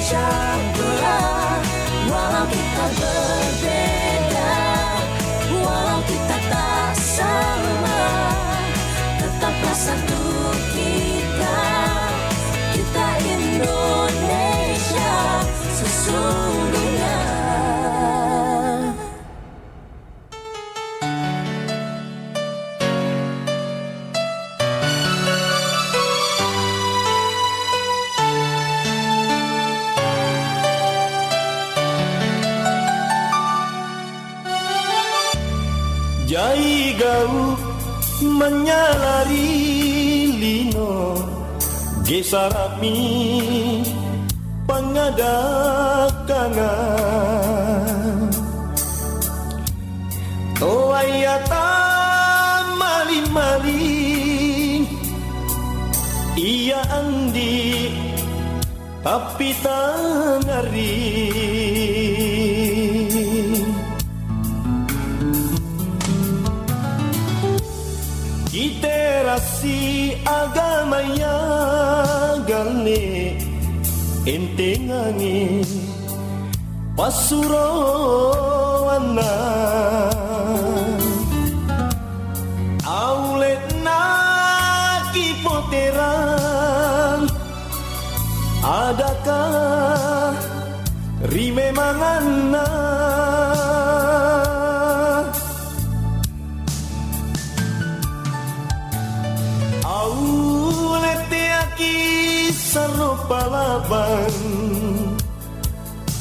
pecah belah. Walau kita berbeda, walau kita tak sama, tetaplah satu kita, kita Indonesia sesungguhnya. Jai gau menyalari lino gesarami pangadakangan toayata mali-mali iya andi tapi tangari iterasi agamanya gale entengangi pasurowana aulet na kipoteran adakah rime mangana palaban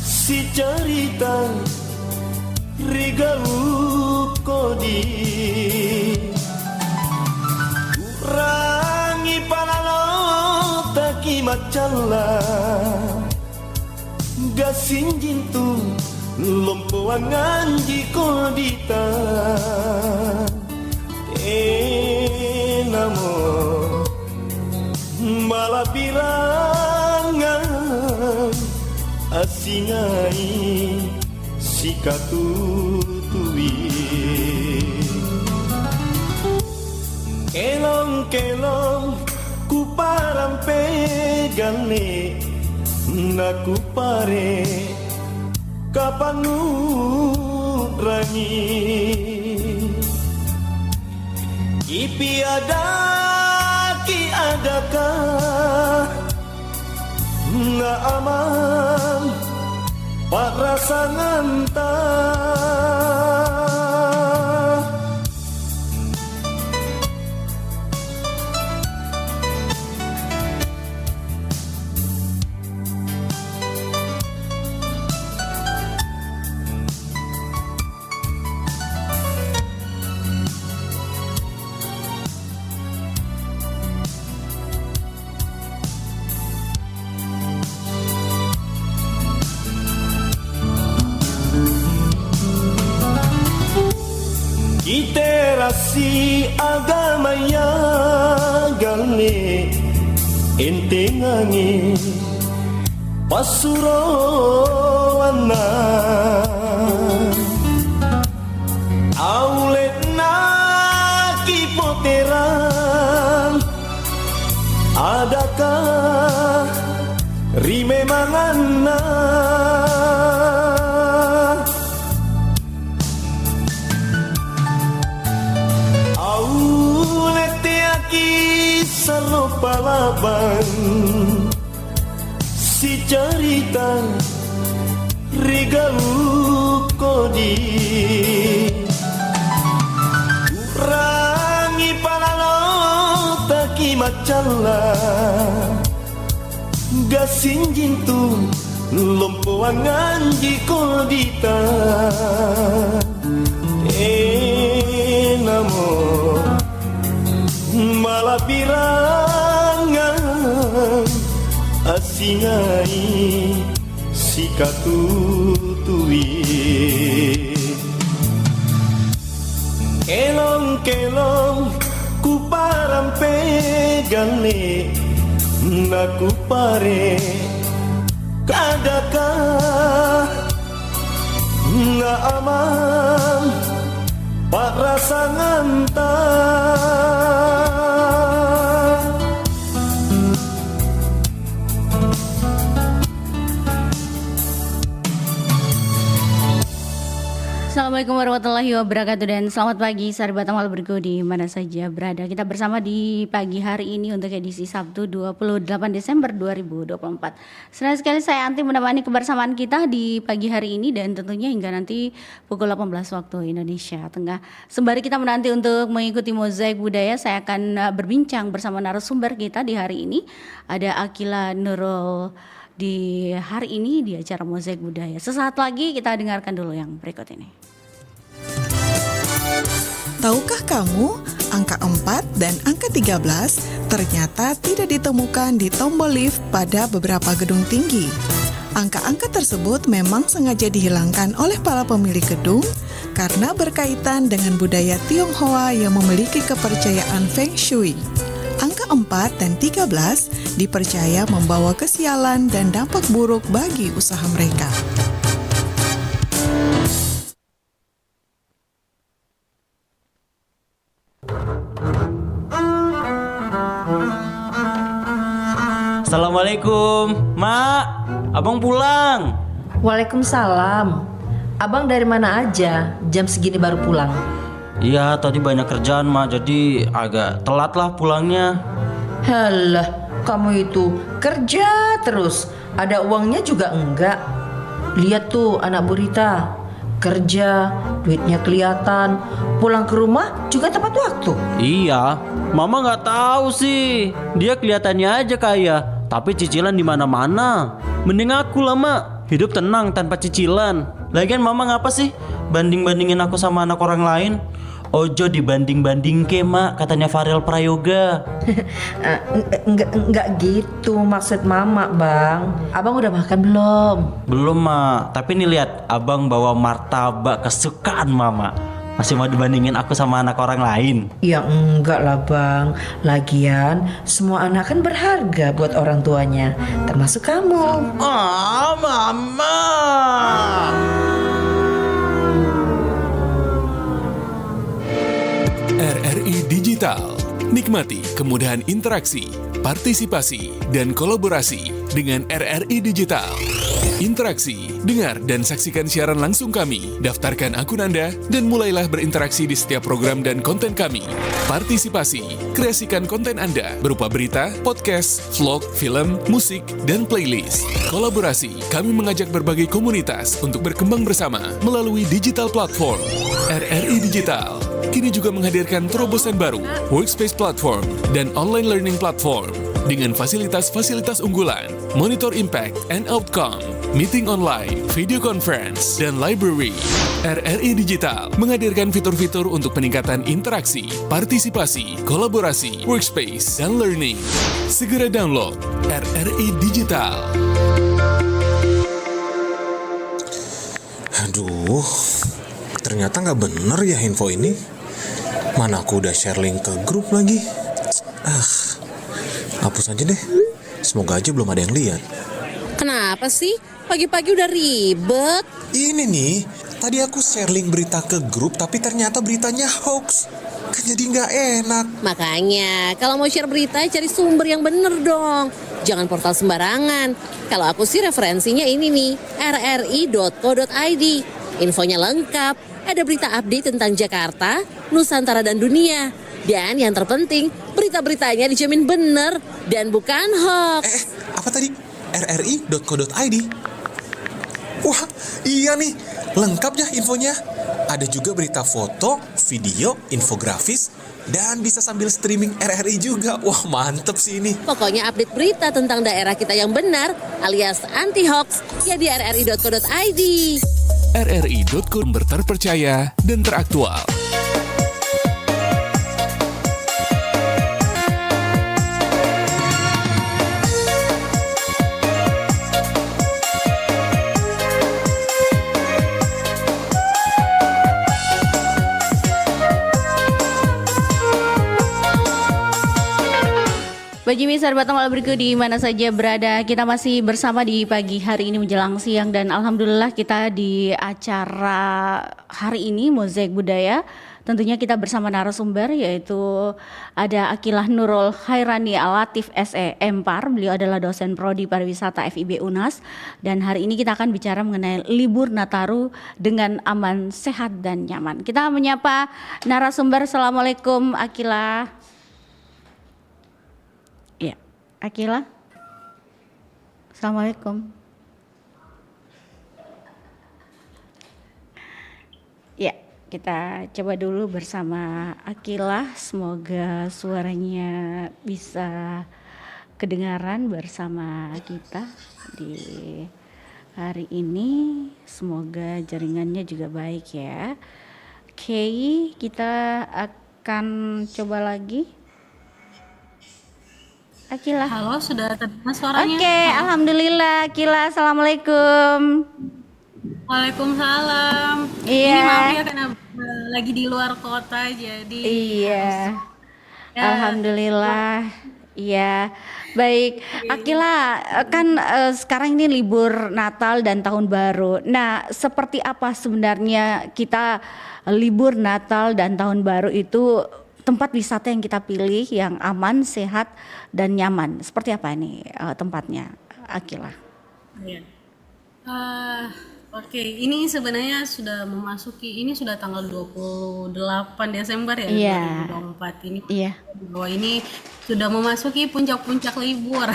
si cerita rigau kodi kurangi palalo taki macala gasinjin tu lompoan nganji kodita namo malapirangan asingai sikatutui kelong-kelong ku parampe gane naku pare kapangurangi ipi adakah na aman pak rasa ngantah iterasi agamanya gale entengangi pasurowana aulet na kipoteran adakah rime mangana salo palaban si cerita rigau kodi kurangi palalo taki macala gasinjin tu lompoan nganji kodita namo malapirangan asingai sikatutui kelong-kelong ku parampe gale naku pare kadakah na aman pak rasa ngantah Assalamualaikum warahmatullahi wabarakatuh dan selamat pagi sahabat amal bergu di mana saja berada. Kita bersama di pagi hari ini untuk edisi Sabtu 28 Desember 2024. Senang sekali saya Anti menemani kebersamaan kita di pagi hari ini dan tentunya hingga nanti pukul 18 waktu Indonesia Tengah. Sembari kita menanti untuk mengikuti mozaik budaya, saya akan berbincang bersama narasumber kita di hari ini. Ada Akila Nurul di hari ini di acara Mozaik Budaya. Sesaat lagi kita dengarkan dulu yang berikut ini. Tahukah kamu, angka 4 dan angka 13 ternyata tidak ditemukan di tombol lift pada beberapa gedung tinggi. Angka-angka tersebut memang sengaja dihilangkan oleh para pemilik gedung karena berkaitan dengan budaya Tionghoa yang memiliki kepercayaan Feng Shui. Angka 4 dan 13 dipercaya membawa kesialan dan dampak buruk bagi usaha mereka. Assalamualaikum, Mak. Abang pulang. Waalaikumsalam. Abang dari mana aja? Jam segini baru pulang. Iya, tadi banyak kerjaan, Mak. Jadi agak telat lah pulangnya. Halah, kamu itu kerja terus. Ada uangnya juga enggak. Lihat tuh anak Burita. Kerja, duitnya kelihatan. Pulang ke rumah juga tepat waktu. Iya, Mama nggak tahu sih. Dia kelihatannya aja kaya, tapi cicilan di mana-mana. Mending aku lah, Mak. Hidup tenang tanpa cicilan. Lagian Mama ngapa sih banding-bandingin aku sama anak orang lain? Ojo dibanding-banding ke, Mak, katanya Farel Prayoga. Enggak gitu maksud Mama, Bang. Abang udah makan belum? Belum, Mak. Tapi nih lihat, Abang bawa martabak kesukaan Mama. Masih mau dibandingin aku sama anak orang lain? Ya enggak lah, Bang. Lagian semua anak kan berharga buat orang tuanya, termasuk kamu. Ah, Mama. RRI Digital. Nikmati kemudahan interaksi, partisipasi, dan kolaborasi dengan RRI Digital. Interaksi, dengar dan saksikan siaran langsung kami. Daftarkan akun Anda dan mulailah berinteraksi di setiap program dan konten kami. Partisipasi, kreasikan konten Anda berupa berita, podcast, vlog, film, musik, dan playlist. Kolaborasi, kami mengajak berbagai komunitas untuk berkembang bersama melalui digital platform. RRI Digital kini juga menghadirkan terobosan baru, workspace platform, dan online learning platform dengan fasilitas-fasilitas unggulan, monitor impact and outcome, meeting online, video conference, dan library. RRI Digital menghadirkan fitur-fitur untuk peningkatan interaksi, partisipasi, kolaborasi, workspace, dan learning. Segera download RRI Digital. Aduh, ternyata nggak bener ya info ini. Mana aku udah share link ke grup lagi. Hapus aja deh. Semoga aja belum ada yang lihat. Kenapa sih? Pagi-pagi udah ribet. Ini nih, tadi aku share link berita ke grup tapi ternyata beritanya hoax. Kan jadi nggak enak. Makanya, kalau mau share berita cari sumber yang bener dong. Jangan portal sembarangan. Kalau aku sih referensinya ini nih, rri.co.id. Infonya lengkap. Ada berita update tentang Jakarta, Nusantara, dan dunia. Dan yang terpenting, berita-beritanya dijamin bener dan bukan hoax. Apa tadi? rri.co.id. Wah, iya nih. Lengkap ya infonya. Ada juga berita foto, video, infografis, dan bisa sambil streaming RRI juga. Wah, mantep sih ini. Pokoknya update berita tentang daerah kita yang benar alias anti-hoax ya di rri.co.id. RRI.co terpercaya dan teraktual. Bagi sahabat amal berikut di mana saja berada, kita masih bersama di pagi hari ini menjelang siang dan alhamdulillah kita di acara hari ini Mozaik Budaya tentunya kita bersama narasumber yaitu ada Akilah Nurul Khairani Alatif SE Empar. Beliau adalah dosen prodi pariwisata FIB UNAS dan hari ini kita akan bicara mengenai libur Nataru dengan aman, sehat dan nyaman. Kita menyapa narasumber. Assalamualaikum Akilah. Ya, Akilah. Assalamualaikum. Ya, kita coba dulu bersama Akilah. Semoga suaranya bisa kedengaran bersama kita di hari ini. Semoga jaringannya juga baik ya. Oke, kita akan coba lagi. Akilah. Halo, sudah terdengar suaranya? Oke, alhamdulillah. Akilah, assalamualaikum. Waalaikumsalam. Iya. Ini maaf ya karena lagi di luar kota jadi. Iya. Ya. Alhamdulillah. Iya. Baik, Akilah, kan sekarang ini libur Natal dan Tahun Baru. Nah, seperti apa sebenarnya kita libur Natal dan Tahun Baru itu, tempat wisata yang kita pilih yang aman, sehat dan nyaman? Seperti apa ini tempatnya, Akilah? Iya. Oke, ini sebenarnya sudah memasuki, ini sudah tanggal 28 Desember ya, Iya. 2024 ini. Iya. Bahwa ini sudah memasuki puncak-puncak libur.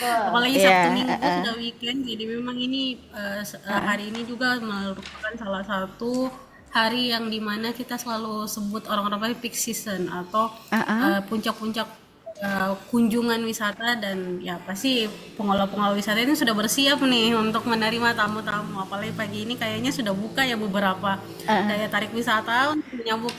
Apalagi Iya, Sabtu Minggu sudah weekend, jadi memang ini hari ini juga merupakan salah satu hari yang dimana kita selalu sebut orang-orang peak season atau puncak-puncak kunjungan wisata, dan ya pasti pengelola-pengelola wisata ini sudah bersiap nih untuk menerima tamu-tamu. Apalagi pagi ini kayaknya sudah buka ya beberapa daya tarik wisata untuk menyambut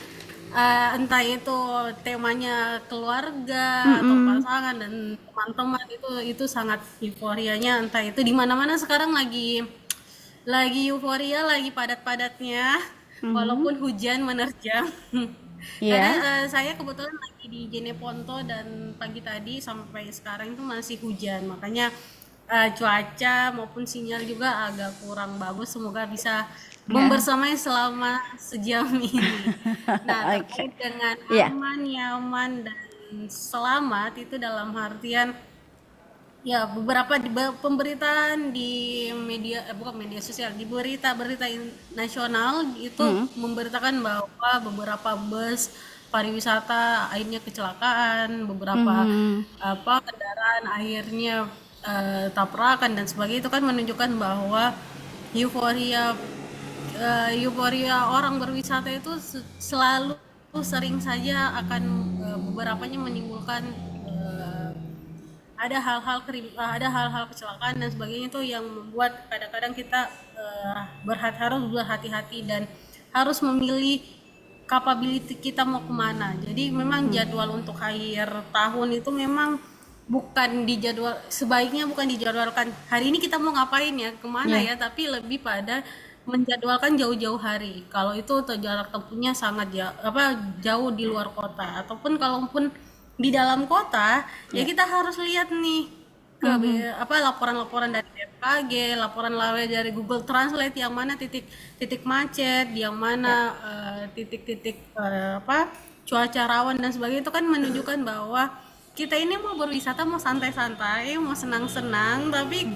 entah itu temanya keluarga atau pasangan dan teman-teman, itu sangat euforianya. Entah itu di mana-mana sekarang lagi euforia, lagi padat-padatnya walaupun hujan menerjang. Karena saya kebetulan lagi di Jeneponto dan pagi tadi sampai sekarang itu masih hujan, makanya cuaca maupun sinyal juga agak kurang bagus. Semoga bisa membersamai selama sejam ini. Nah, terkait dengan aman, nyaman dan selamat itu dalam artian ya beberapa pemberitaan di media bukan media sosial, di berita nasional itu memberitakan bahwa beberapa bus pariwisata akhirnya kecelakaan, beberapa kendaraan akhirnya tabrakan dan sebagainya. Itu kan menunjukkan bahwa euforia orang berwisata itu selalu sering saja akan beberapanya menimbulkan ada hal-hal kecelakaan dan sebagainya, itu yang membuat kadang-kadang kita harus berhati-hati dan harus memilih capability kita mau kemana. Jadi memang jadwal untuk akhir tahun itu memang sebaiknya bukan dijadwalkan hari ini kita mau ngapain ya, kemana ya, tapi lebih pada menjadwalkan jauh-jauh hari. Kalau itu jarak tempuhnya sangat jauh di luar kota, ataupun kalaupun di dalam kota ya kita harus lihat nih laporan-laporan dari BMKG, laporan dari Google Translate yang mana titik macet, yang mana titik-titik cuaca rawan dan sebagainya. Itu kan menunjukkan bahwa kita ini mau berwisata, mau santai-santai, mau senang-senang, tapi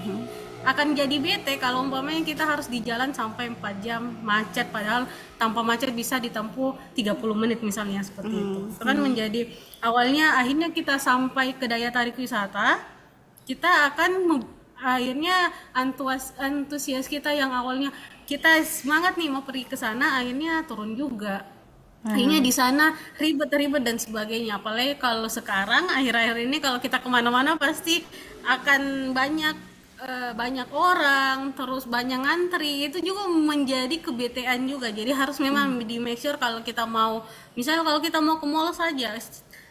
akan jadi bete kalau umpamanya kita harus di jalan sampai 4 jam macet, padahal tanpa macet bisa ditempuh 30 menit misalnya, seperti itu. Itu kan menjadi akhirnya kita sampai ke daya tarik wisata, kita akan akhirnya antusias kita yang awalnya kita semangat nih mau pergi ke sana, akhirnya turun juga. Akhirnya di sana ribet dan sebagainya. Apalagi kalau sekarang akhir-akhir ini kalau kita kemana-mana pasti akan banyak orang, terus banyak ngantri, itu juga menjadi kebetean juga. Jadi harus memang di make sure kalau kita mau, misalnya kalau kita mau ke mall saja,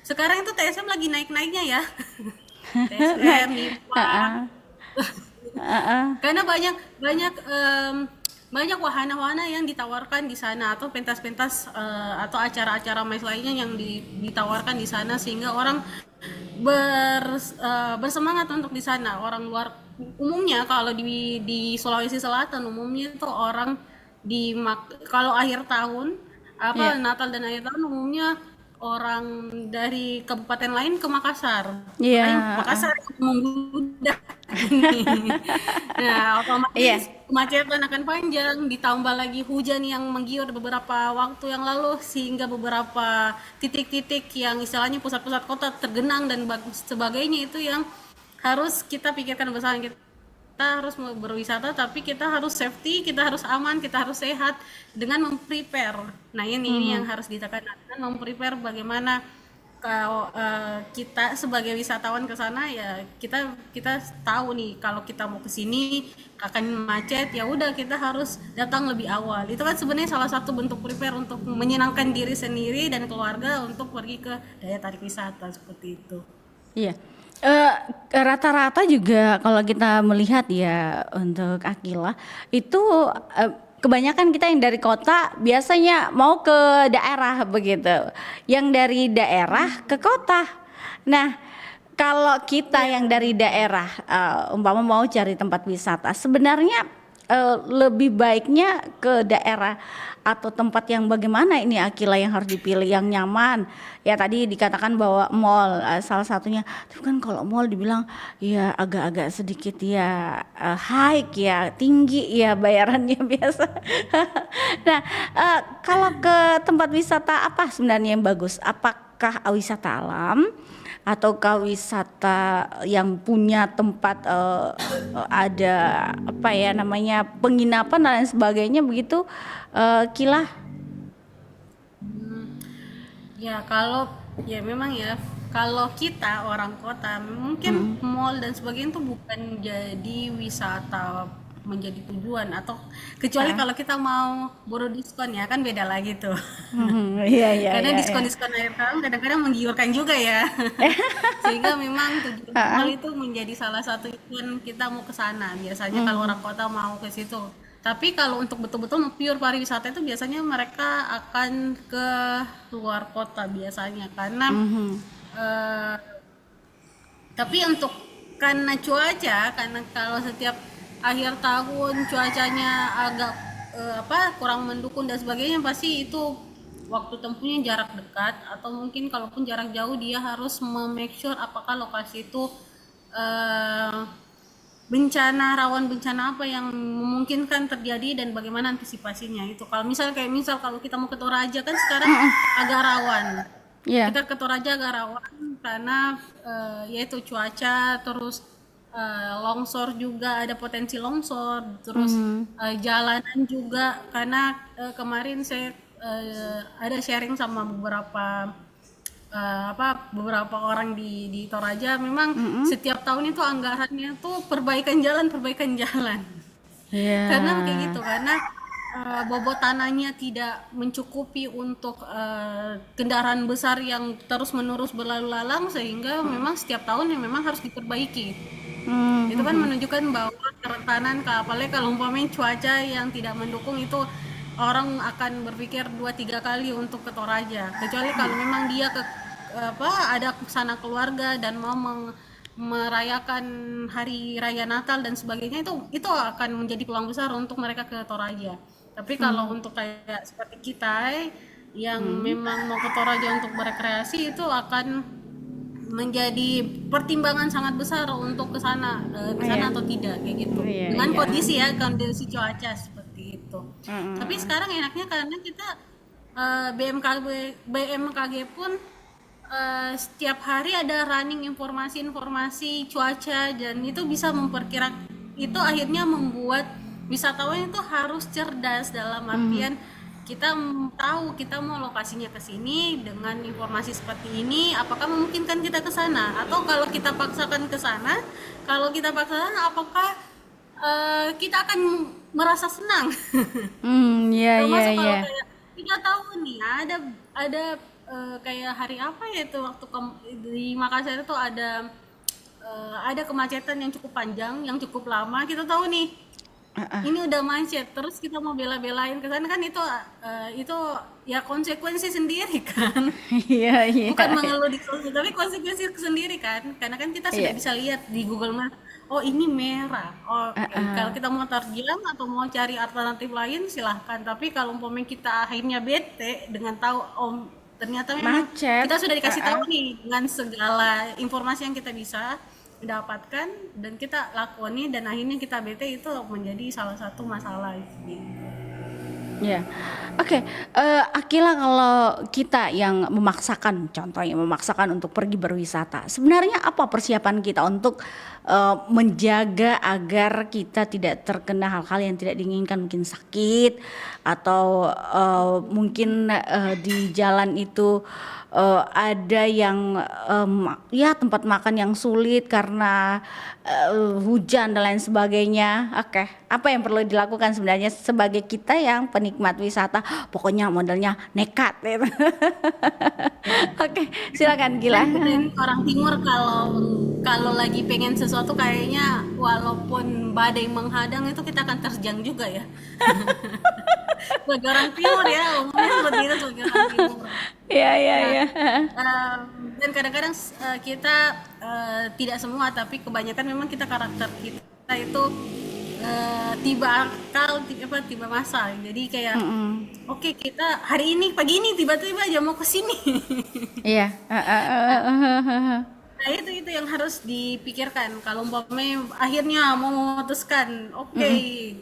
sekarang itu TSM lagi naik-naiknya ya. TSM, Nippon. Karena banyak wahana-wahana yang ditawarkan di sana, atau pentas-pentas atau acara-acara mais lainnya yang ditawarkan di sana, sehingga orang bersemangat untuk di sana. Orang luar umumnya kalau di Sulawesi Selatan umumnya itu orang kalau akhir tahun apa Iya. Natal dan akhir tahun umumnya orang dari kabupaten lain ke Makassar. Iya, Makanya Makassar yang membludak. Nah, otomatis Iya. kemacetan akan panjang, ditambah lagi hujan yang mengguyur beberapa waktu yang lalu sehingga beberapa titik-titik yang istilahnya pusat-pusat kota tergenang dan sebagainya itu yang harus kita pikirkan bersama. Kita harus berwisata tapi kita harus safety, kita harus aman, kita harus sehat dengan memprepare. Nah, ini yang harus ditekankan, memprepare bagaimana kalau kita sebagai wisatawan ke sana ya kita tahu nih kalau kita mau ke sini akan macet, ya udah kita harus datang lebih awal. Itu kan sebenarnya salah satu bentuk prepare untuk menyenangkan diri sendiri dan keluarga untuk pergi ke daya tarik wisata seperti itu. Iya. Rata-rata juga kalau kita melihat ya untuk Akila itu kebanyakan kita yang dari kota biasanya mau ke daerah begitu. Yang dari daerah ke kota. Nah, kalau kita yang dari daerah umpama mau cari tempat wisata, sebenarnya lebih baiknya ke daerah atau tempat yang bagaimana ini Akila yang harus dipilih yang nyaman. Ya tadi dikatakan bahwa mall salah satunya. Tapi kan kalau mall dibilang ya agak-agak sedikit ya high ya, tinggi ya bayarannya biasa. Nah, kalau ke tempat wisata apa sebenarnya yang bagus? Apakah wisata alam ataukah wisata yang punya tempat ada apa ya namanya penginapan dan lain sebagainya begitu, Kila? Ya kalau ya memang ya kalau kita orang kota mungkin mall dan sebagainya itu bukan jadi wisata menjadi tujuan atau kecuali kalau kita mau buru diskon ya kan beda lagi tuh. Iya Karena iya. diskon-diskon akhir tahun kadang-kadang menggiurkan juga ya. Sehingga memang tujuan mall itu menjadi salah satu tujuan kita mau ke sana. Biasanya kalau orang kota mau ke situ. Tapi kalau untuk betul-betul pure pariwisata itu biasanya mereka akan ke luar kota biasanya karena tapi untuk karena cuaca, karena kalau setiap akhir tahun cuacanya agak kurang mendukung dan sebagainya, pasti itu waktu tempuhnya jarak dekat atau mungkin kalaupun jarak jauh dia harus make sure apakah lokasi itu rawan bencana apa yang memungkinkan terjadi dan bagaimana antisipasinya itu. Kalau misal kalau kita mau ke Toraja kan sekarang agak rawan. Iya. Kita ke Toraja agak rawan karena yaitu cuaca, terus longsor juga ada potensi longsor, terus jalanan juga karena kemarin saya ada sharing sama beberapa orang di Toraja, memang setiap tahun itu anggarannya tuh perbaikan jalan. Iya. Karena kayak gitu, karena bobot tanahnya tidak mencukupi untuk kendaraan besar yang terus-menerus berlalu lalang sehingga memang setiap tahun yang memang harus diperbaiki. Itu kan menunjukkan bahwa kerentanan apalagi kalau umpamanya cuaca yang tidak mendukung itu orang akan berpikir 2-3 kali untuk ke Toraja, kecuali kalau memang dia ada sana keluarga dan mau merayakan hari raya Natal dan sebagainya, itu akan menjadi peluang besar untuk mereka ke Toraja. Tapi kalau untuk kayak seperti kita yang memang mau ke Toraja untuk berekreasi, itu akan menjadi pertimbangan sangat besar untuk ke sana atau tidak kayak gitu. Dengan kondisi cuaca seperti itu. Tapi sekarang enaknya karena kita BMKG pun setiap hari ada running informasi cuaca dan itu bisa memperkirakan, itu akhirnya membuat wisatawan itu harus cerdas dalam artian kita tahu kita mau lokasinya ke sini dengan informasi seperti ini, apakah memungkinkan kita ke sana, atau kalau kita paksakan ke sana, apakah kita akan merasa senang. Termasuk kalau kayak kita tahu nih ada kayak hari apa ya itu waktu di Makassar itu ada kemacetan yang cukup panjang, yang cukup lama, kita tahu nih ini udah macet, terus kita mau bela-belain ke sana kan itu ya konsekuensi sendiri kan. Iya. Bukan mengeluh di sosial, tapi konsekuensi sendiri kan, karena kan kita sudah bisa lihat di Google Maps, oh ini merah. Oh, kalau kita mau terjang atau mau cari alternatif lain silahkan. Tapi kalau umpamanya kita akhirnya bete dengan tahu ternyata memang Macet. kita sudah dikasih tahu nih dengan segala informasi yang kita bisa dapatkan dan kita lakoni dan akhirnya kita bete, itu menjadi salah satu masalah gitu. Ya, oke. Akila, kalau kita yang memaksakan, contohnya memaksakan untuk pergi berwisata, sebenarnya apa persiapan kita untuk menjaga agar kita tidak terkena hal-hal yang tidak diinginkan, mungkin sakit atau mungkin di jalan itu ada yang ya tempat makan yang sulit karena hujan dan lain sebagainya. Oke, apa yang perlu dilakukan sebenarnya sebagai kita yang penikmat wisata? Pokoknya modalnya nekat gitu. Oke, silakan Gila. Dan orang timur kalau lagi pengen sesuatu kayaknya walaupun badai menghadang itu kita akan terjang juga ya. Sebagai orang timur ya, umumnya seperti itu sebagai orang timur. Iya. Dan kadang-kadang kita tidak semua, tapi kebanyakan memang kita karakter kita itu tiba akal, tiba masa. Jadi kayak oke, kita hari ini pagi ini tiba-tiba aja mau ke sini. Iya. Nah itu yang harus dipikirkan. Kalau umpamanya akhirnya mau memutuskan, oke,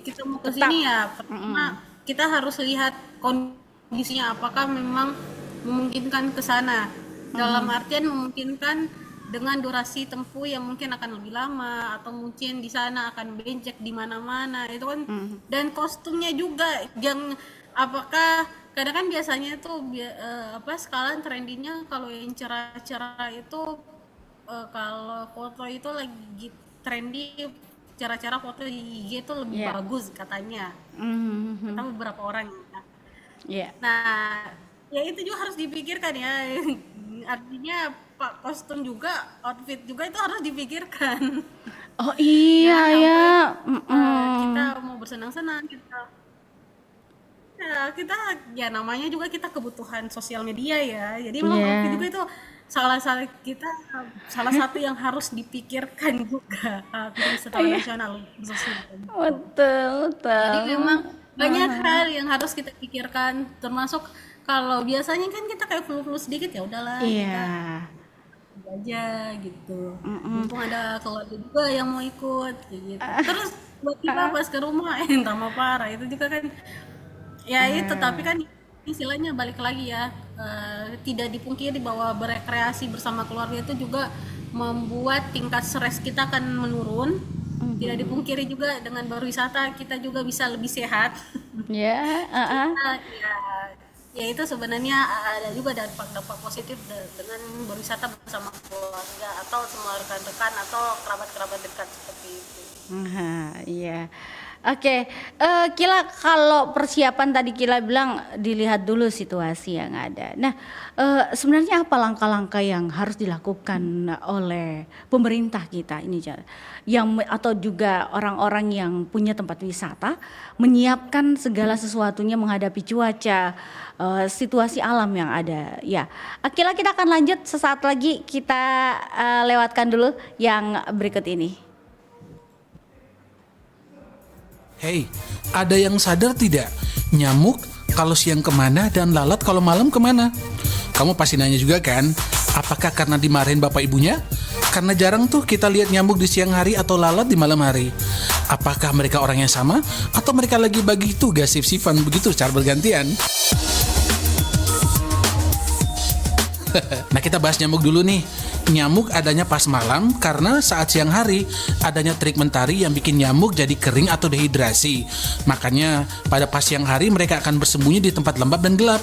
kita mau ke sini ya. Pertama kita harus lihat kondisinya, apakah memang memungkinkan ke sana. Dalam artian memungkinkan dengan durasi tempuh yang mungkin akan lebih lama, atau mungkin di sana akan bencek di mana-mana itu kan. Dan kostumnya juga yang apakah kadang kan biasanya tuh sekarang trendingnya kalau yang cerah-cerah itu kalau foto itu lagi trendy, cara-cara foto di IG itu lebih bagus katanya. Kata beberapa orang. Nah, ya itu juga harus dipikirkan ya. Artinya kostum juga, outfit juga itu harus dipikirkan. Oh iya ya. Kita mau bersenang-senang, kita ya namanya juga kita kebutuhan sosial media ya. Jadi memang outfit juga itu salah satu yang harus dipikirkan juga setelah nasional khususnya. Betul. Jadi memang banyak hal yang harus kita pikirkan, termasuk kalau biasanya kan kita kayak flu sedikit ya udahlah kita aja gitu. Mumpung ada keluarga juga yang mau ikut gitu. Terus tiba-tiba pas ke rumah tambah parah, itu juga kan ya itu. Tapi kan istilahnya balik lagi ya, tidak dipungkiri bahwa berekreasi bersama keluarga itu juga membuat tingkat stres kita akan menurun. Tidak dipungkiri juga dengan berwisata kita juga bisa lebih sehat. Ya itu sebenarnya ada juga dampak positif dengan berwisata bersama keluarga atau semua rekan-rekan atau kerabat-kerabat dekat seperti itu. Iya. Oke, Kila, kalau persiapan tadi Kila bilang dilihat dulu situasi yang ada. Nah, sebenarnya apa langkah-langkah yang harus dilakukan oleh pemerintah kita ini, atau juga orang-orang yang punya tempat wisata menyiapkan segala sesuatunya menghadapi cuaca, situasi alam yang ada. Ya, Kila, kita akan lanjut sesaat lagi. Kita lewatkan dulu yang berikut ini. Hei, ada yang sadar tidak? Nyamuk kalau siang kemana dan lalat kalau malam kemana? Kamu pasti nanya juga kan? Apakah karena dimarahin bapak ibunya? Karena jarang tuh kita lihat nyamuk di siang hari atau lalat di malam hari. Apakah mereka orang yang sama? Atau mereka lagi bagi tugas shift-shiftan begitu secara bergantian? Nah, kita bahas nyamuk dulu nih. Nyamuk adanya pas malam karena saat siang hari adanya terik mentari yang bikin nyamuk jadi kering atau dehidrasi. Makanya pada pas siang hari mereka akan bersembunyi di tempat lembab dan gelap.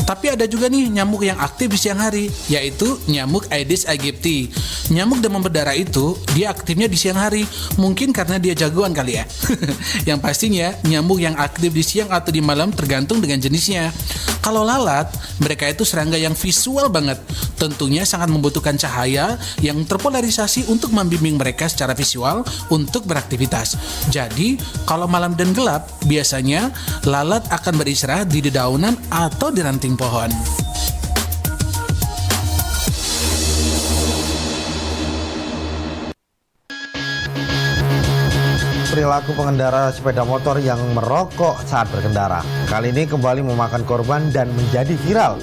Tapi ada juga nih nyamuk yang aktif di siang hari, yaitu nyamuk Aedes aegypti. Nyamuk demam berdarah itu dia aktifnya di siang hari, mungkin karena dia jagoan kali ya. Yang pastinya nyamuk yang aktif di siang atau di malam tergantung dengan jenisnya. Kalau lalat, mereka itu serangga yang visual banget. Tentunya sangat membutuhkan cahaya yang terpolarisasi untuk membimbing mereka secara visual untuk beraktivitas. Jadi, kalau malam dan gelap, biasanya lalat akan beristirahat di dedaunan atau di ranting pohon. perilaku pengendara sepeda motor yang merokok saat berkendara. Kali ini kembali memakan korban dan menjadi viral.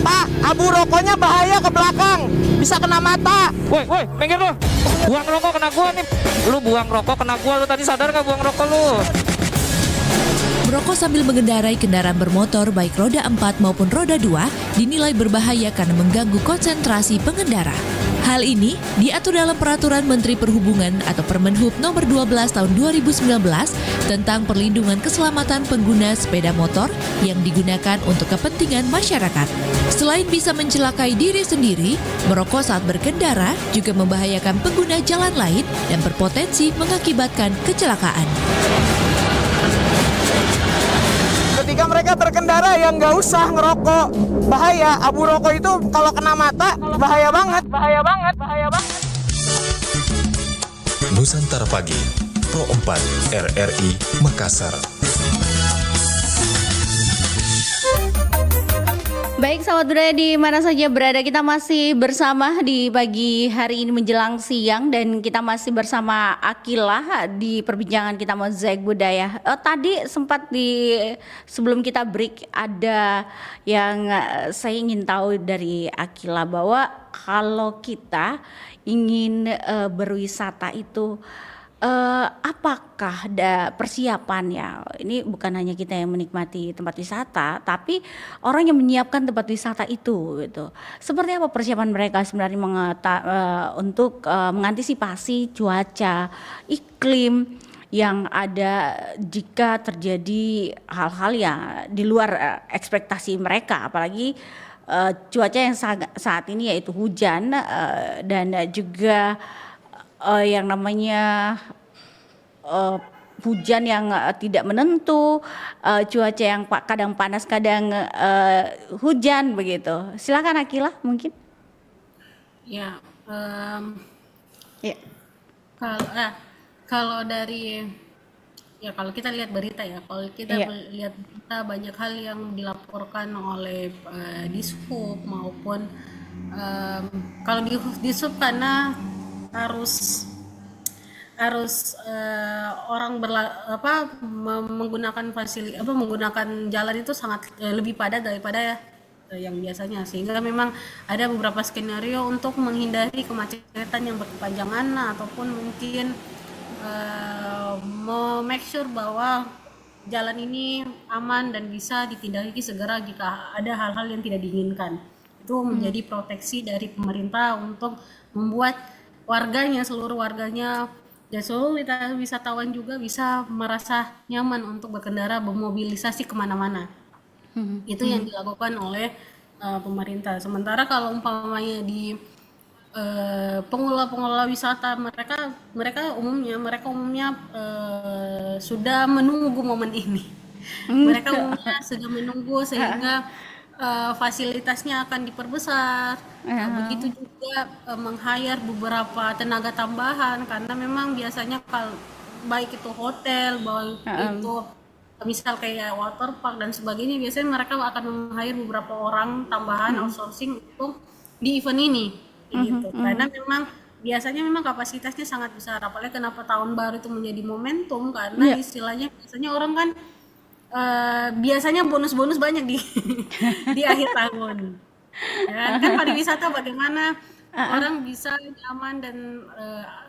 Pak, abu rokoknya bahaya ke belakang, bisa kena mata. Woi, minggir lu. Buang rokok kena gua nih. Lu buang rokok kena gua, lu tadi sadar gak buang rokok lu? Merokok sambil mengendarai kendaraan bermotor baik roda 4 maupun roda 2 dinilai berbahaya karena mengganggu konsentrasi pengendara. Hal ini diatur dalam Peraturan Menteri Perhubungan atau Permenhub Nomor 12 Tahun 2019 tentang perlindungan keselamatan pengguna sepeda motor yang digunakan untuk kepentingan masyarakat. Selain bisa mencelakai diri sendiri, merokok saat berkendara juga membahayakan pengguna jalan lain dan berpotensi mengakibatkan kecelakaan. Ketika mereka berkendara ya nggak usah ngerokok, bahaya. Abu rokok itu kalau kena mata bahaya banget. Nusantara Pagi, Pro 4 RRI Makassar. Baik sahabat budaya di mana saja berada, kita masih bersama di pagi hari ini menjelang siang dan kita masih bersama Akila di perbincangan kita Mozaik Budaya. Tadi sempat sebelum kita break ada yang saya ingin tahu dari Akila bahwa kalau kita ingin berwisata itu apakah ada persiapannya? Ini bukan hanya kita yang menikmati tempat wisata, tapi orang yang menyiapkan tempat wisata itu, gitu. Seperti apa persiapan mereka sebenarnya untuk mengantisipasi cuaca, iklim yang ada jika terjadi hal-hal yang di luar ekspektasi mereka, apalagi cuaca yang saat ini yaitu hujan dan juga yang namanya hujan yang tidak menentu, cuaca yang kadang panas kadang hujan begitu. Silakan Akila mungkin. Ya, ya. Kalau dari kalau kita lihat berita ya, kalau kita lihat berita banyak hal yang dilaporkan oleh Dishub maupun kalau Dishub karena harus orang menggunakan menggunakan jalan itu sangat lebih padat daripada yang biasanya, sehingga memang ada beberapa skenario untuk menghindari kemacetan yang berkepanjangan ataupun mungkin make sure bahwa jalan ini aman dan bisa ditindaklanjuti segera jika ada hal-hal yang tidak diinginkan. Itu menjadi proteksi dari pemerintah untuk membuat seluruh warganya dan seluruh wisatawan juga bisa merasa nyaman untuk berkendara, bermobilisasi kemana-mana. Itu yang dilakukan oleh pemerintah. Sementara kalau umpamanya di pengelola wisata, mereka umumnya sudah menunggu momen ini. Mereka umumnya sudah menunggu sehingga fasilitasnya akan diperbesar. Begitu juga meng-hire beberapa tenaga tambahan karena memang biasanya kalau baik itu hotel, baik itu misal kayak water park dan sebagainya, biasanya mereka akan meng-hire beberapa orang tambahan outsourcing untuk di event ini gitu. Karena memang biasanya kapasitasnya sangat besar, apalagi kenapa tahun baru itu menjadi momentum karena istilahnya biasanya orang kan biasanya bonus-bonus banyak di akhir tahun. Ya, kan pariwisata bagaimana orang bisa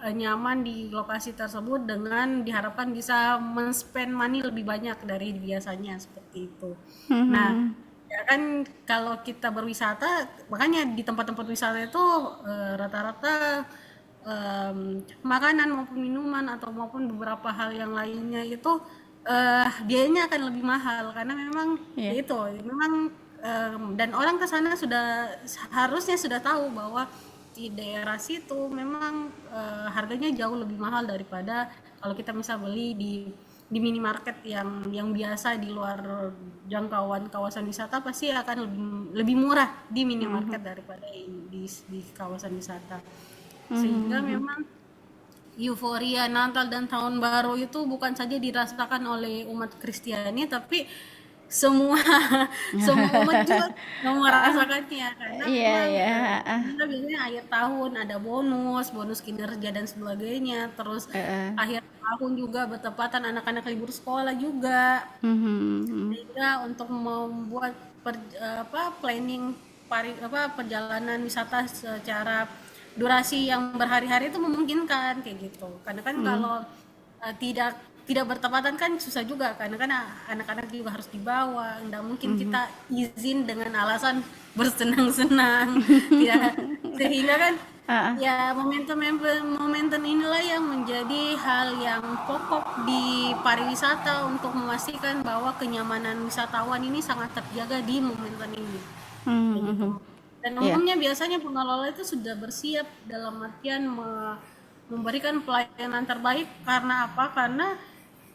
nyaman di lokasi tersebut dengan diharapkan bisa men-spend money lebih banyak dari biasanya, seperti itu. Nah, ya kan kalau kita berwisata, makanya di tempat-tempat wisata itu rata-rata makanan maupun minuman atau maupun beberapa hal yang lainnya itu biayanya akan lebih mahal karena memang dan orang ke sana harusnya sudah tahu bahwa di daerah situ memang harganya jauh lebih mahal daripada kalau kita bisa beli di minimarket yang biasa di luar jangkauan kawasan wisata, pasti akan lebih murah di minimarket daripada di kawasan wisata. Sehingga memang euforia Natal dan Tahun Baru itu bukan saja dirasakan oleh umat Kristiani, tapi semua semua umat juga mau merasakannya karena kita biasanya akhir tahun ada bonus kinerja dan sebagainya, terus akhir tahun juga bertepatan anak-anak libur sekolah juga, sehingga untuk membuat planning perjalanan wisata secara durasi yang berhari-hari itu memungkinkan kayak gitu, karena kan kalau tidak bertepatan kan susah juga, karena kan anak-anak juga harus dibawa, nggak mungkin kita izin dengan alasan bersenang-senang, sehingga kan ya momentum inilah yang menjadi hal yang pokok di pariwisata untuk memastikan bahwa kenyamanan wisatawan ini sangat terjaga di momentum ini. Dan umumnya biasanya pengelola itu sudah bersiap dalam artian memberikan pelayanan terbaik. Karena apa? Karena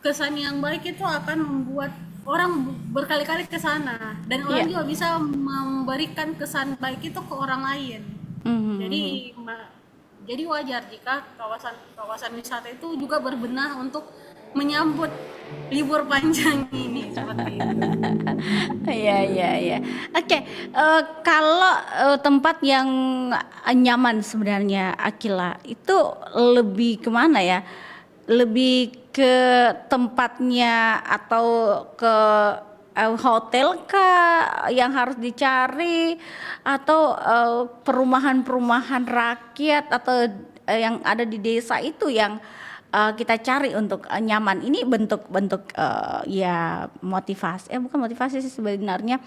kesan yang baik itu akan membuat orang berkali-kali ke sana, dan orang juga bisa memberikan kesan baik itu ke orang lain. Jadi wajar jika kawasan wisata itu juga berbenah untuk menyambut libur panjang ini seperti itu. Iya. Oke, kalau tempat yang nyaman sebenarnya Akila itu lebih kemana ya? Lebih ke tempatnya atau ke hotel kah yang harus dicari, atau perumahan-perumahan rakyat atau yang ada di desa itu yang kita cari untuk nyaman? Ini bentuk-bentuk ya motivasi, bukan motivasi sih sebenarnya,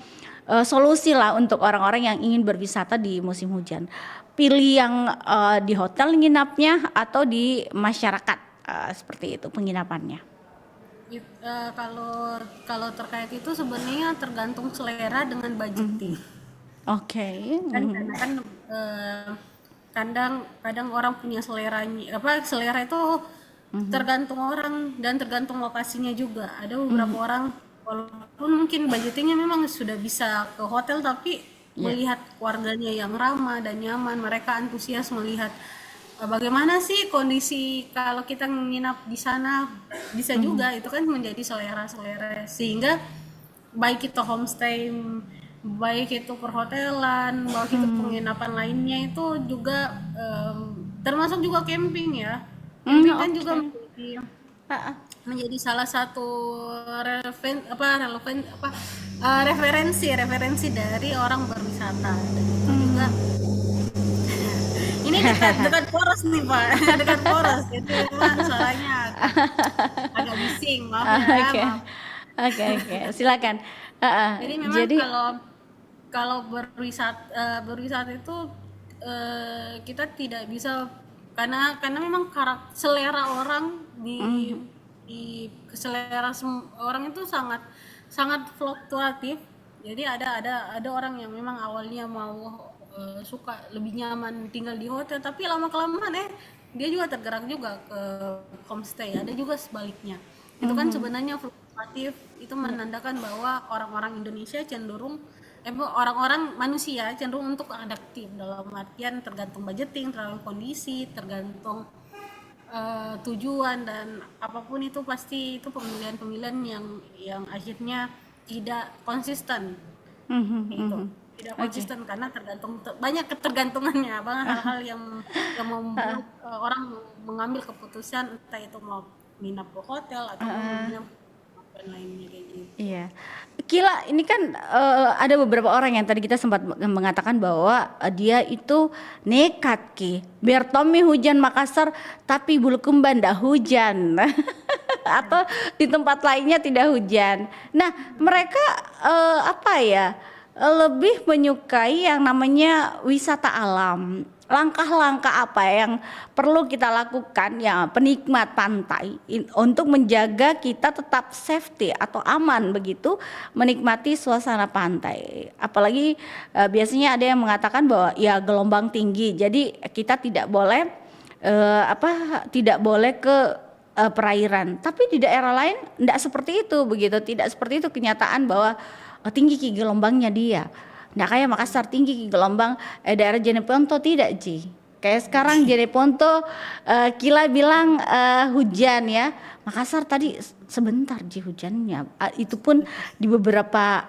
solusi lah untuk orang-orang yang ingin berwisata di musim hujan. Pilih yang di hotel nginapnya atau di masyarakat, seperti itu penginapannya. Kalau terkait itu sebenarnya tergantung selera dengan budgeting. Oke. Kadang orang punya selera itu tergantung orang dan tergantung lokasinya juga. Ada beberapa orang walaupun mungkin budgetingnya memang sudah bisa ke hotel, tapi melihat keluarganya yang ramah dan nyaman, mereka antusias melihat bagaimana sih kondisi kalau kita nginap di sana, bisa juga itu kan menjadi selera, sehingga baik itu homestay, baik itu perhotelan, baik itu penginapan lainnya itu juga termasuk juga camping ya. Camping kan juga menjadi salah satu referensi dari orang berwisata. Dan itu juga ini dekat poros nih Pak, dekat poros, itu memang suaranya agak bising, maaf ya. Oke, silakan. Jadi memang kalau berwisata itu kita tidak bisa, karena memang selera orang di selera orang itu sangat fluktuatif. Jadi ada orang yang memang awalnya mau suka lebih nyaman tinggal di hotel, tapi lama kelamaan dia juga tergerak juga ke homestay. Ada juga sebaliknya. Itu kan sebenarnya fluktuatif, itu menandakan bahwa orang-orang Indonesia cenderung orang-orang manusia cenderung untuk adaptif, dalam artian tergantung budgeting, tergantung kondisi, tergantung tujuan, dan apapun itu pasti itu pemilihan yang akhirnya tidak konsisten. Tidak konsisten karena banyak ketergantungannya, hal-hal yang membuat orang mengambil keputusan entah itu mau nginap ke hotel atau nginap lainnya kayak gitu. Iya. Kila, ini kan ada beberapa orang yang tadi kita sempat mengatakan bahwa dia itu nekat biar Tommy hujan Makassar tapi Bulukumba ndak hujan. Atau di tempat lainnya tidak hujan. Nah, mereka lebih menyukai yang namanya wisata alam. Langkah-langkah apa yang perlu kita lakukan ya penikmat pantai untuk menjaga kita tetap safety atau aman begitu menikmati suasana pantai. Apalagi biasanya ada yang mengatakan bahwa ya gelombang tinggi. Jadi kita tidak boleh ke perairan. Tapi di daerah lain tidak seperti itu begitu. Tidak seperti itu kenyataan bahwa tinggi gelombangnya dia. Nggak kayak Makassar tinggi gelombang daerah Jeneponto tidak Kayak sekarang Jeneponto, Kila bilang hujan ya. Makassar tadi sebentar hujannya. Itu pun di beberapa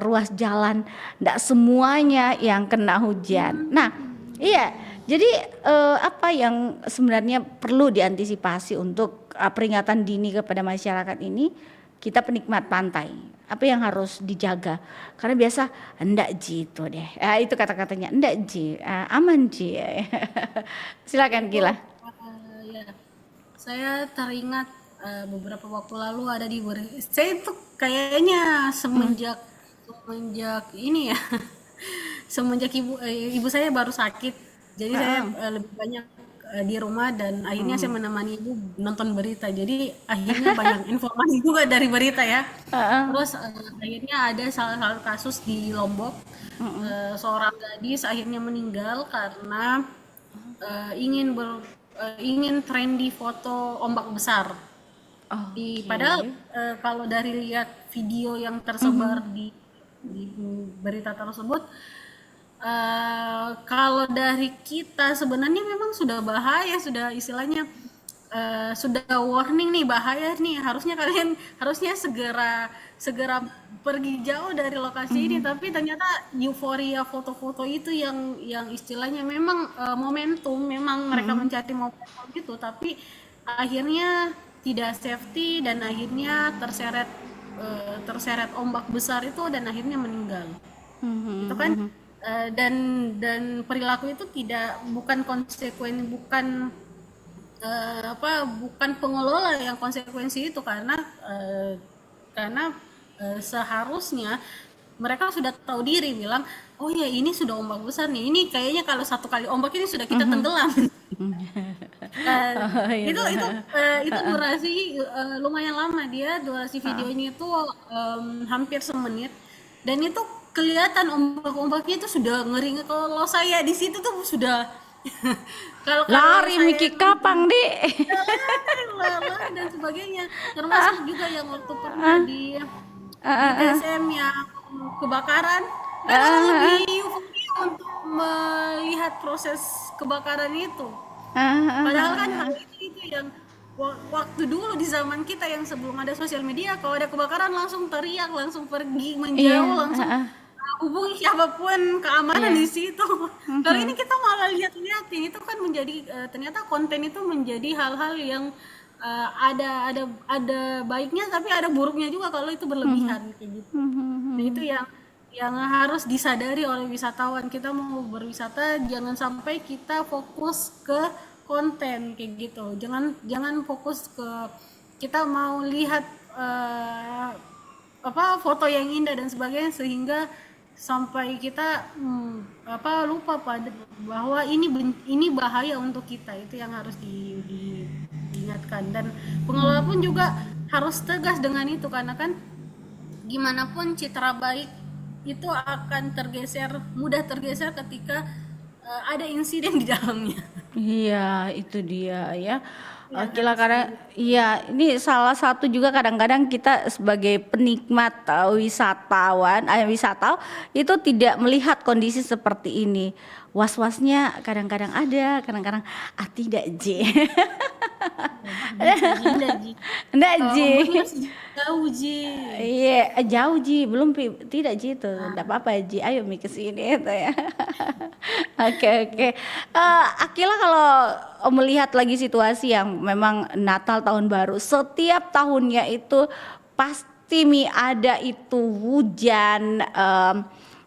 ruas jalan, tidak semuanya yang kena hujan. Nah, iya. Jadi apa yang sebenarnya perlu diantisipasi untuk peringatan dini kepada masyarakat ini? Kita penikmat pantai, apa yang harus dijaga? Karena biasa enggak Ji itu deh, itu kata-katanya enggak Ji, aman Ji. Silakan Gila. Ya, saya teringat beberapa waktu lalu ada saya itu kayaknya semenjak ini ya, semenjak ibu saya baru sakit, jadi saya lebih banyak di rumah dan akhirnya saya menemani ibu nonton berita, jadi akhirnya banyak informasi juga dari berita ya. Terus akhirnya ada salah satu kasus di Lombok, seorang gadis akhirnya meninggal karena ingin trendy foto ombak besar. Padahal kalau dari lihat video yang tersebar di berita tersebut, kalau dari kita sebenarnya memang sudah bahaya, sudah istilahnya sudah warning nih, bahaya nih, harusnya segera pergi jauh dari lokasi ini, tapi ternyata euforia foto-foto itu yang istilahnya memang momentum, memang mereka mencari momentum itu, tapi akhirnya tidak safety dan akhirnya terseret ombak besar itu dan akhirnya meninggal. Itu kan dan perilaku itu bukan pengelola yang konsekuensi itu, karena seharusnya mereka sudah tahu diri, bilang oh ya ini sudah ombak besar nih, ini kayaknya kalau satu kali ombak ini sudah kita tenggelam. Itu durasi lumayan lama, durasi videonya itu hampir semenit, dan itu kelihatan ombak-ombaknya itu sudah ngeri. Kalau saya di situ tuh sudah kalau lari Miki kapang lari dan sebagainya, termasuk juga yang waktu pernah di SM yang kebakaran, lebih euforia untuk melihat proses kebakaran itu. Padahal kan hal itu yang waktu dulu di zaman kita yang sebelum ada sosial media, kalau ada kebakaran langsung teriak, langsung pergi menjauh, langsung hubungi siapapun keamanan di situ. Kalau ini kita malah lihat-lihatin, itu kan menjadi ternyata konten itu menjadi hal-hal yang ada baiknya tapi ada buruknya juga kalau itu berlebihan kayak gitu. Nah, itu yang harus disadari oleh wisatawan. Kita mau berwisata jangan sampai kita fokus ke konten kayak gitu. Jangan fokus ke kita mau lihat foto yang indah dan sebagainya sehingga sampai kita lupa bahwa ini bahaya untuk kita. Itu yang harus diingatkan, dan pengelola pun juga harus tegas dengan itu, karena kan gimana pun citra baik itu akan mudah tergeser ketika ada insiden di dalamnya. Iya, itu dia ya. Kila karena ini salah satu juga kadang-kadang kita sebagai penikmat wisatawan itu tidak melihat kondisi seperti ini. Was-wasnya kadang-kadang ada, kadang-kadang tidak Ji. Enggak Ji. Jauh Ji. Iya, jauh Ji, belum tidak Ji itu. Enggak apa-apa Ji, ayo Mi ke sini itu ya. Oke. Akila kalau melihat lagi situasi yang memang Natal tahun baru, setiap tahunnya itu pasti ada itu hujan,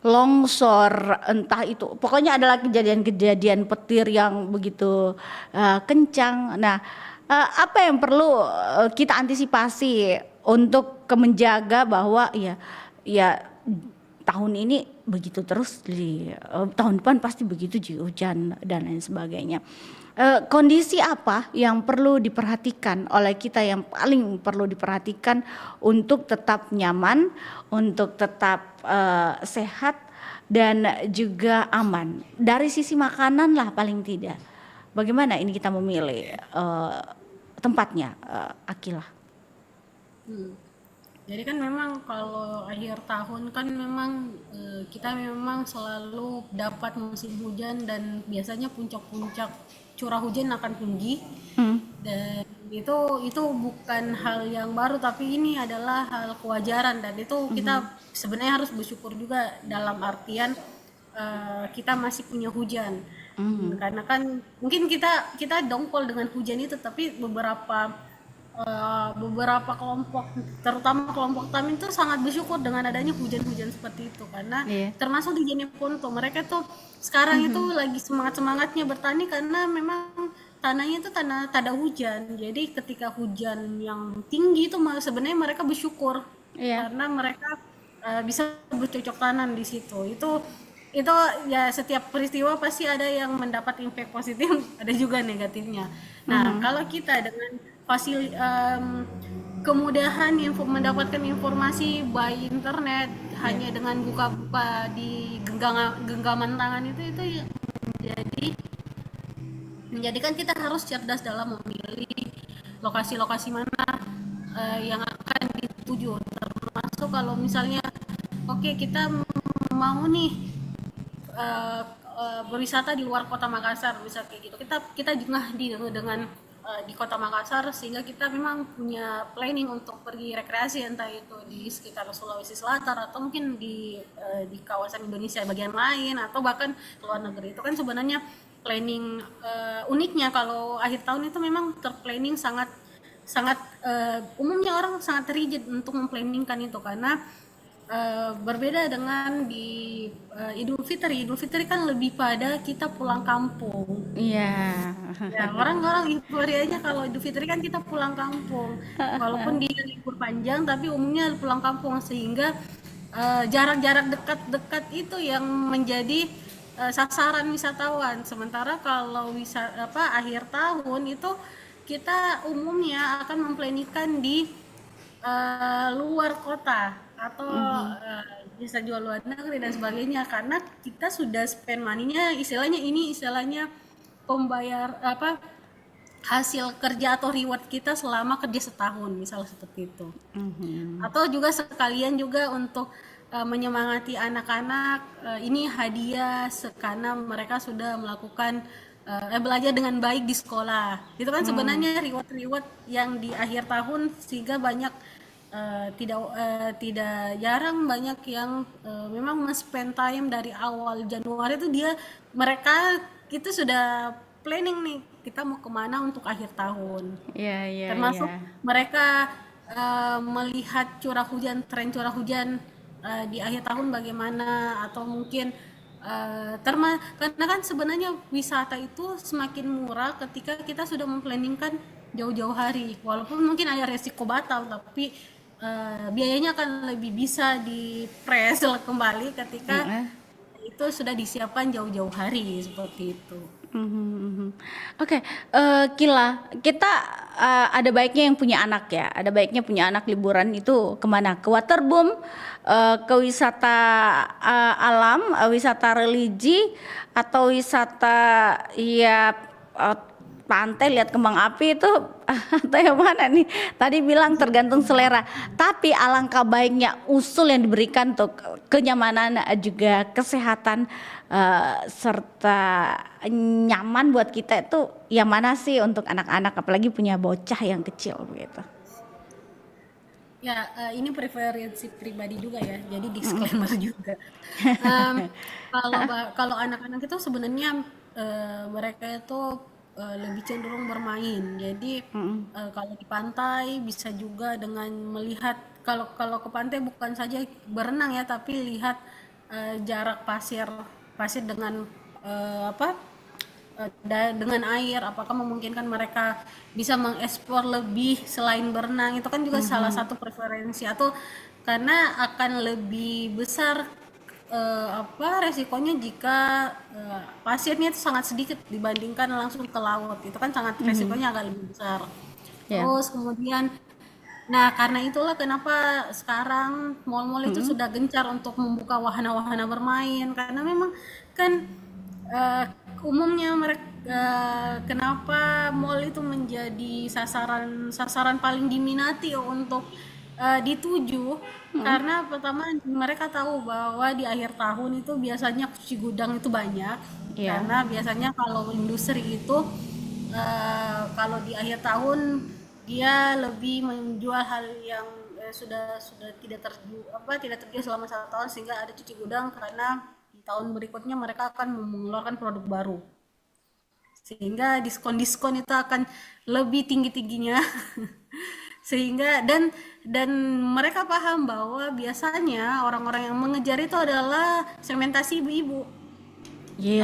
longsor, entah itu. Pokoknya adalah kejadian-kejadian petir yang begitu kencang. Nah, apa yang perlu kita antisipasi untuk menjaga bahwa ya tahun ini begitu terus, tahun depan pasti begitu hujan dan lain sebagainya. Kondisi apa yang perlu diperhatikan oleh kita, yang paling perlu diperhatikan untuk tetap nyaman, untuk tetap sehat dan juga aman dari sisi makanan lah paling tidak. Bagaimana ini kita memilih tempatnya, Akila? Jadi kan memang kalau akhir tahun kan memang kita memang selalu dapat musim hujan dan biasanya puncak-puncak curah hujan akan tinggi. Dan itu bukan hal yang baru, tapi ini adalah hal kewajaran, dan itu kita sebenarnya harus bersyukur juga dalam artian kita masih punya hujan. Karena kan mungkin kita dongkol dengan hujan itu, tapi beberapa kelompok, terutama kelompok Tamin itu sangat bersyukur dengan adanya hujan-hujan seperti itu, karena termasuk di Jeneponto mereka tuh sekarang itu lagi semangat-semangatnya bertani karena memang tanahnya itu tanah tak ada hujan. Jadi ketika hujan yang tinggi itu sebenarnya mereka bersyukur karena mereka bisa bercocok tanam di situ. Itu ya, setiap peristiwa pasti ada yang mendapat impact positif, ada juga negatifnya. Nah, kalau kita dengan kemudahan mendapatkan informasi by internet hanya dengan buka-buka di genggaman tangan itu menjadikan kita harus cerdas dalam memilih lokasi-lokasi mana yang akan dituju. Termasuk kalau misalnya kita mau nih berwisata di luar kota Makassar, bisa kayak gitu. Kita jengah di kota Makassar, sehingga kita memang punya planning untuk pergi rekreasi, entah itu di sekitar Sulawesi Selatan atau mungkin di kawasan Indonesia bagian lain atau bahkan ke luar negeri. Itu kan sebenarnya planning uniknya kalau akhir tahun itu memang terplanning sangat umumnya orang sangat rigid untuk memplanningkan itu, karena berbeda dengan di Idul Fitri kan lebih pada kita pulang kampung. Iya. Ya, orang-orang euforianya kalau Idul Fitri kan kita pulang kampung. Walaupun dia libur panjang tapi umumnya pulang kampung, sehingga jarak-jarak dekat itu yang menjadi sasaran wisatawan. Sementara kalau akhir tahun itu kita umumnya akan memplanikan di luar kota atau bisa jual luar negeri dan sebagainya, karena kita sudah spend money-nya, istilahnya pembayar hasil kerja atau reward kita selama kerja setahun, misalnya seperti itu. Atau juga sekalian juga untuk menyemangati anak-anak, ini hadiah karena mereka sudah melakukan belajar dengan baik di sekolah. Itu kan sebenarnya reward yang di akhir tahun, sehingga banyak tidak jarang banyak yang memang spend time dari awal Januari itu mereka itu sudah planning nih kita mau kemana untuk akhir tahun. Termasuk mereka melihat tren curah hujan di akhir tahun bagaimana, atau mungkin karena kan sebenarnya wisata itu semakin murah ketika kita sudah memplanningkan jauh-jauh hari, walaupun mungkin ada resiko batal, tapi biayanya akan lebih bisa di-press kembali ketika itu sudah disiapkan jauh-jauh hari seperti itu. Kila, kita ada baiknya yang punya anak ya, ada baiknya punya anak liburan itu kemana? Ke waterboom, ke wisata alam, wisata religi, atau wisata pantai lihat kembang api itu atau yang mana nih? Tadi bilang tergantung selera. Tapi alangkah baiknya usul yang diberikan untuk kenyamanan juga kesehatan serta nyaman buat kita itu yang mana sih untuk anak-anak, apalagi punya bocah yang kecil begitu. Ya, ini preferensi pribadi juga ya. Jadi disclaimer juga. Kalau anak-anak itu sebenarnya mereka itu lebih cenderung bermain. Jadi kalau di pantai bisa juga dengan melihat, kalau ke pantai bukan saja berenang ya, tapi lihat jarak pasir dengan dengan air, apakah memungkinkan mereka bisa mengeksplor lebih selain berenang. Itu kan juga salah satu preferensi, atau karena akan lebih besar resikonya jika pasirnya itu sangat sedikit dibandingkan langsung ke laut. Itu kan sangat resikonya agak lebih besar. Terus kemudian karena itulah kenapa sekarang mal-mal itu sudah gencar untuk membuka wahana-wahana bermain, karena memang kan umumnya mereka kenapa mal itu menjadi sasaran paling diminati untuk dituju karena pertama mereka tahu bahwa di akhir tahun itu biasanya cuci gudang itu banyak. Karena biasanya kalau industri itu kalau di akhir tahun dia lebih menjual hal yang sudah tidak terjual selama 1 tahun, sehingga ada cuci gudang karena di tahun berikutnya mereka akan mengeluarkan produk baru, sehingga diskon itu akan lebih tingginya. Sehingga dan mereka paham bahwa biasanya orang-orang yang mengejar itu adalah segmentasi ibu-ibu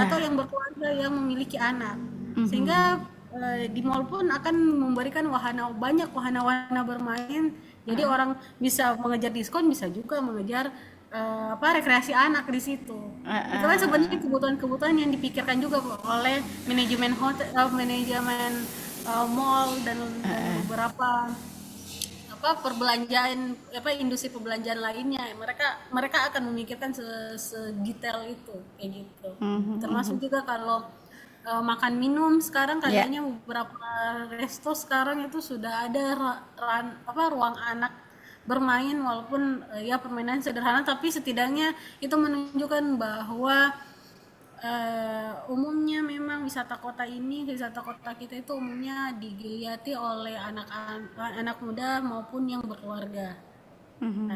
atau yang berkeluarga yang memiliki anak. Sehingga di mall pun akan memberikan banyak wahana-wahana bermain. Jadi orang bisa mengejar diskon, bisa juga mengejar rekreasi anak di situ. Itu kan sebenarnya kebutuhan-kebutuhan yang dipikirkan juga oleh manajemen hotel, manajemen mall dan beberapa perbelanjaan industri perbelanjaan lainnya. Mereka akan memikirkan sedetail itu kayak gitu. Termasuk juga kalau makan minum sekarang kayaknya beberapa resto sekarang itu sudah ada ruang anak bermain, walaupun permainan sederhana, tapi setidaknya itu menunjukkan bahwa umumnya memang wisata kota kita itu umumnya digiliati oleh anak muda maupun yang berkeluarga.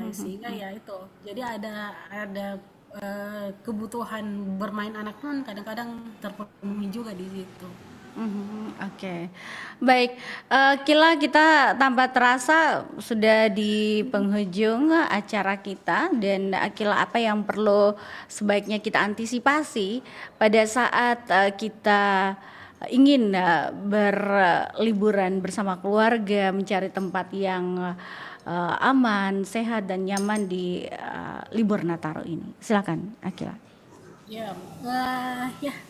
Sehingga itu jadi ada kebutuhan bermain anak pun kadang-kadang terpenuhi juga di situ. Oke. Baik, Kila, kita tanpa terasa sudah di penghujung acara kita, dan Kila, apa yang perlu sebaiknya kita antisipasi pada saat kita ingin berliburan bersama keluarga, mencari tempat yang aman, sehat dan nyaman di libur Nataru ini? Silakan, Akila.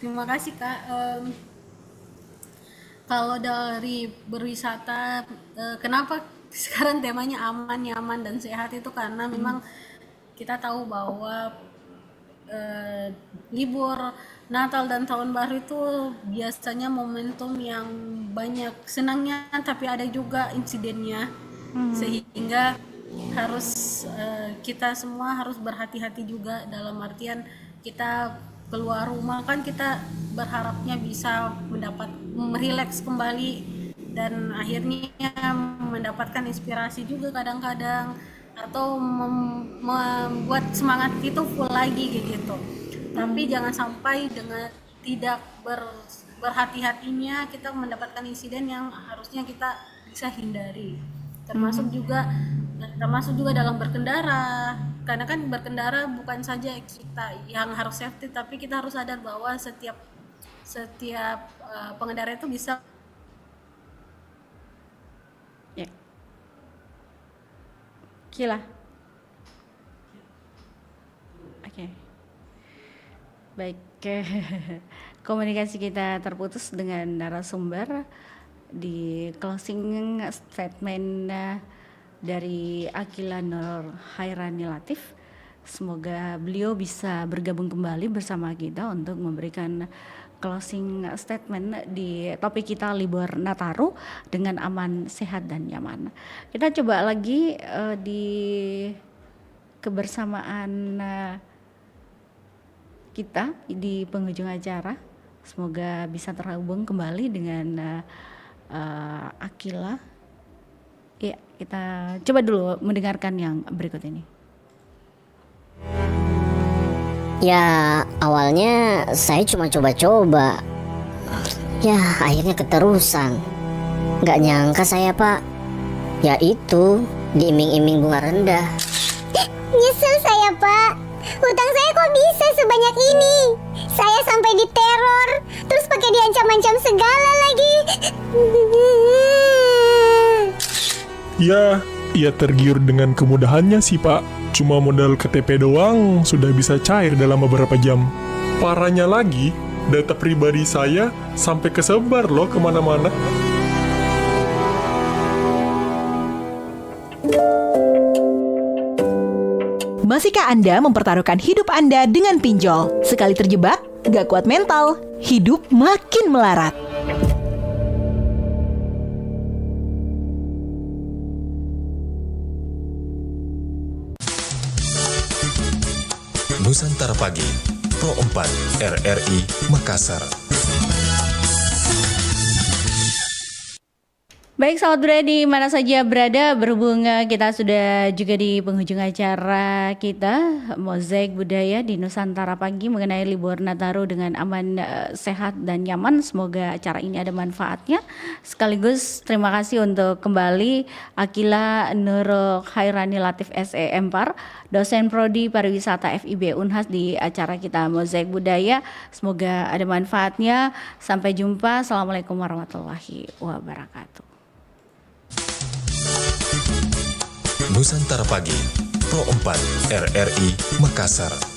Terima kasih, Kak. Kalau dari berwisata, kenapa sekarang temanya aman, nyaman, dan sehat itu karena memang kita tahu bahwa libur Natal dan Tahun Baru itu biasanya momentum yang banyak senangnya, tapi ada juga insidennya, sehingga harus kita semua harus berhati-hati juga, dalam artian kita keluar rumah kan kita berharapnya bisa merileks kembali dan akhirnya mendapatkan inspirasi juga kadang-kadang, atau membuat semangat itu full lagi gitu. Tapi jangan sampai dengan tidak berhati-hatinya kita mendapatkan insiden yang harusnya kita bisa hindari. Termasuk juga dalam berkendara. Karena kan berkendara bukan saja kita yang harus safety, tapi kita harus sadar bahwa setiap pengendara itu bisa Kila. Oke. Baik. Komunikasi kita terputus dengan narasumber di closing statement dari Akila Nur Hairani Latif. Semoga beliau bisa bergabung kembali bersama kita untuk memberikan closing statement di topik kita libur Nataru dengan aman, sehat dan nyaman. Kita coba lagi di kebersamaan kita di penghujung acara. Semoga bisa terhubung kembali dengan Akila. Ya, kita coba dulu mendengarkan yang berikut ini. Ya, awalnya saya cuma coba-coba. Ya, akhirnya keterusan. Gak nyangka saya, Pak. Ya itu, diiming-iming bunga rendah. Nyesel saya, Pak. Hutang saya kok bisa sebanyak ini? Saya sampai diteror, terus pakai diancam-ancam segala lagi. Ya tergiur dengan kemudahannya sih, Pak. Cuma modal KTP doang sudah bisa cair dalam beberapa jam. Parahnya lagi, data pribadi saya sampai kesebar loh kemana-mana. Masihkah Anda mempertaruhkan hidup Anda dengan pinjol? Sekali terjebak, gak kuat mental, hidup makin melarat. Nusantara Pagi, Pro 4 RRI Makassar. Baik sahabat budaya di mana saja berada, berhubung kita sudah juga di penghujung acara kita Mozaik Budaya di Nusantara Pagi mengenai libur Nataru dengan aman, sehat dan nyaman. Semoga acara ini ada manfaatnya. Sekaligus terima kasih untuk kembali Akila Nurul Khairani Latif SE Empar, dosen prodi pariwisata FIB Unhas di acara kita Mozaik Budaya. Semoga ada manfaatnya. Sampai jumpa. Assalamualaikum warahmatullahi wabarakatuh. Nusantara Pagi, Pro 4 RRI Makassar.